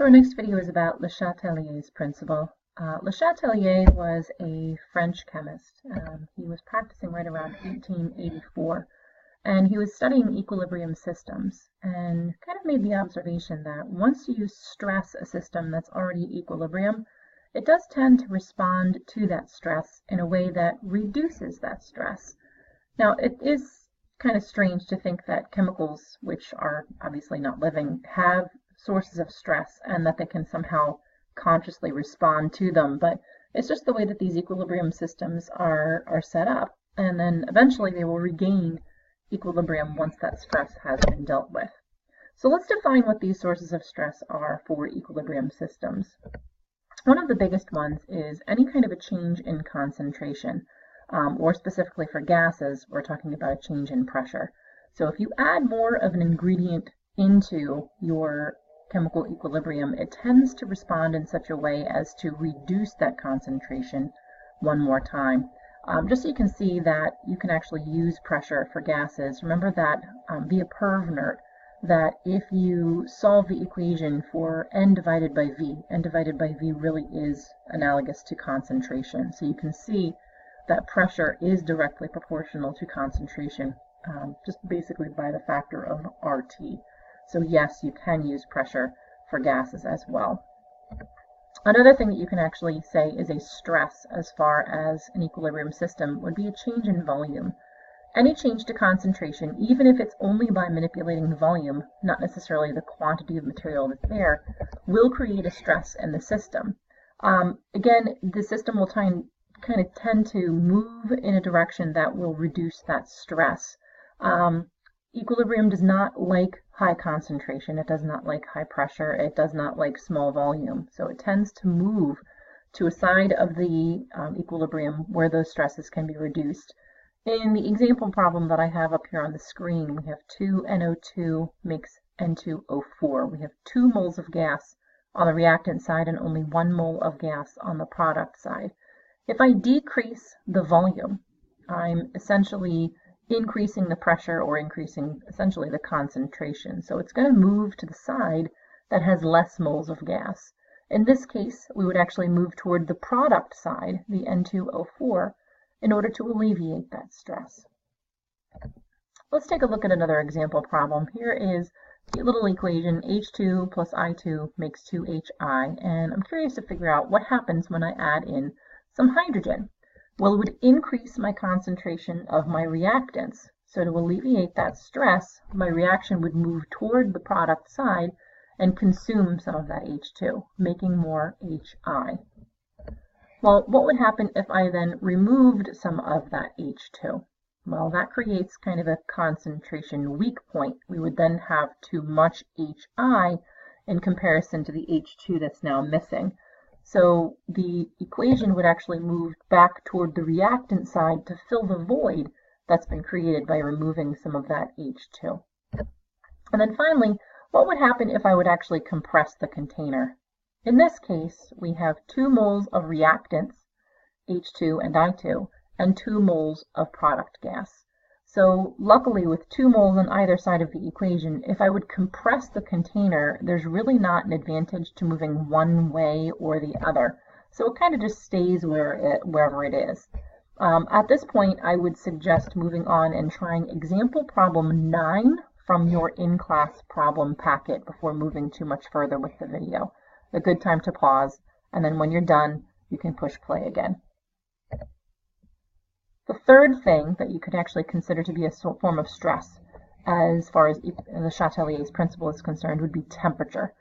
So our next video is about Le Chatelier's principle. Le Chatelier was a French chemist. He was practicing right around 1884, and he was studying equilibrium systems and kind of made the observation that once you stress a system that's already equilibrium, it does tend to respond to that stress in a way that reduces that stress. Now, it is kind of strange to think that chemicals, which are obviously not living, have sources of stress and that they can somehow consciously respond to them, but it's just the way that these equilibrium systems are set up, and then eventually they will regain equilibrium once that stress has been dealt with. So let's define what these sources of stress are for equilibrium systems. One of the biggest ones is any kind of a change in concentration, or specifically for gases, we're talking about a change in pressure. So if you add more of an ingredient into your chemical equilibrium, it tends to respond in such a way as to reduce that concentration one more time. Just so you can see that you can actually use pressure for gases, remember that via Pervnert, that if you solve the equation for N divided by V really is analogous to concentration. So you can see that pressure is directly proportional to concentration, just basically by the factor of RT. So yes, you can use pressure for gases as well. Another thing that you can actually say is a stress as far as an equilibrium system would be a change in volume. Any change to concentration, even if it's only by manipulating the volume, not necessarily the quantity of material that's there, will create a stress in the system. Again, the system will kind of tend to move in a direction that will reduce that stress. Equilibrium does not like high concentration, it does not like high pressure, it does not like small volume. So it tends to move to a side of the equilibrium where those stresses can be reduced. In the example problem that I have up here on the screen, we have 2NO2 makes N2O4. We have 2 moles of gas on the reactant side and only 1 mole of gas on the product side. If I decrease the volume, I'm essentially increasing the pressure or increasing essentially the concentration. So it's going to move to the side that has less moles of gas. In this case, we would actually move toward the product side, the N2O4, in order to alleviate that stress. Let's take a look at another example problem. Here is a little equation, H2 plus I2 makes 2HI, and I'm curious to figure out what happens when I add in some hydrogen. Well, it would increase my concentration of my reactants. So to alleviate that stress, my reaction would move toward the product side and consume some of that H2, making more HI. Well, what would happen if I then removed some of that H2? Well, that creates kind of a concentration weak point. We would then have too much HI in comparison to the H2 that's now missing. So the equation would actually move back toward the reactant side to fill the void that's been created by removing some of that H2. And then finally, what would happen if I would actually compress the container? In this case, we have 2 moles of reactants, H2 and I2, and 2 moles of product gas. So luckily, with 2 moles on either side of the equation, if I would compress the container, there's really not an advantage to moving one way or the other. So it kind of just stays wherever it is. At this point, I would suggest moving on and trying example problem 9 from your in-class problem packet before moving too much further with the video. A good time to pause, and then when you're done, you can push play again. The third thing that you could actually consider to be a form of stress, as far as the Chatelier's principle is concerned, would be temperature.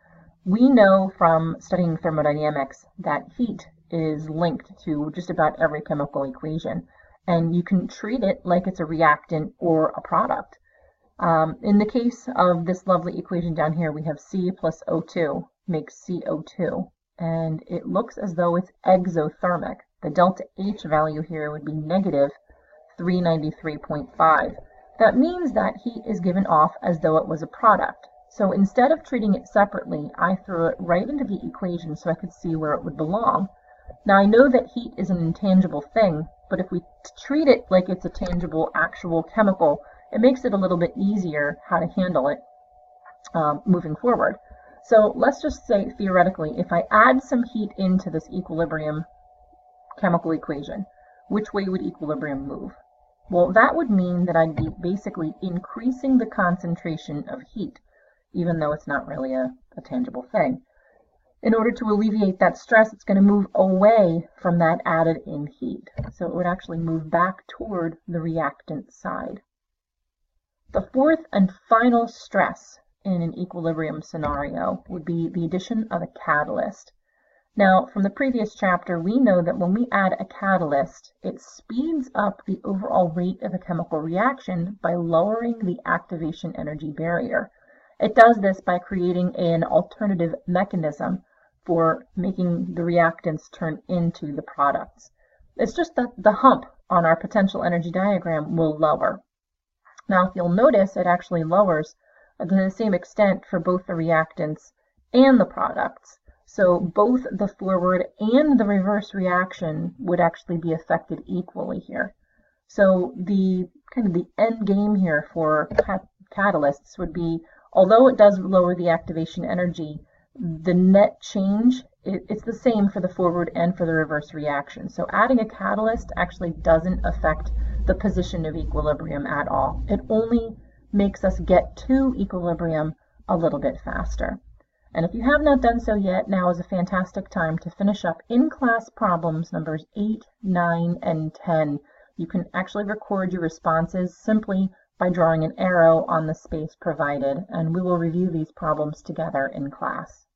We know from studying thermodynamics that heat is linked to just about every chemical equation, and you can treat it like it's a reactant or a product. In the case of this lovely equation down here, we have C plus O2 makes CO2, and it looks as though it's exothermic. The delta H value here would be negative 393.5. That means that heat is given off as though it was a product. So instead of treating it separately, I threw it right into the equation so I could see where it would belong. Now I know that heat is an intangible thing, but if we treat it like it's a tangible, actual chemical, it makes it a little bit easier how to handle it moving forward. So let's just say, theoretically, if I add some heat into this equilibrium chemical equation, which way would equilibrium move? Well, that would mean that I'd be basically increasing the concentration of heat, even though it's not really a tangible thing. In order to alleviate that stress, it's going to move away from that added in heat. So it would actually move back toward the reactant side. The fourth and final stress in an equilibrium scenario would be the addition of a catalyst. Now, from the previous chapter, we know that when we add a catalyst, it speeds up the overall rate of a chemical reaction by lowering the activation energy barrier. It does this by creating an alternative mechanism for making the reactants turn into the products. It's just that the hump on our potential energy diagram will lower. Now, if you'll notice, it actually lowers to the same extent for both the reactants and the products. So both the forward and the reverse reaction would actually be affected equally here. So the kind of the end game here for catalysts would be, although it does lower the activation energy, the net change, it's the same for the forward and for the reverse reaction. So adding a catalyst actually doesn't affect the position of equilibrium at all. It only makes us get to equilibrium a little bit faster. And if you have not done so yet, now is a fantastic time to finish up in-class problems numbers 8, 9, and 10. You can actually record your responses simply by drawing an arrow on the space provided, and we will review these problems together in class.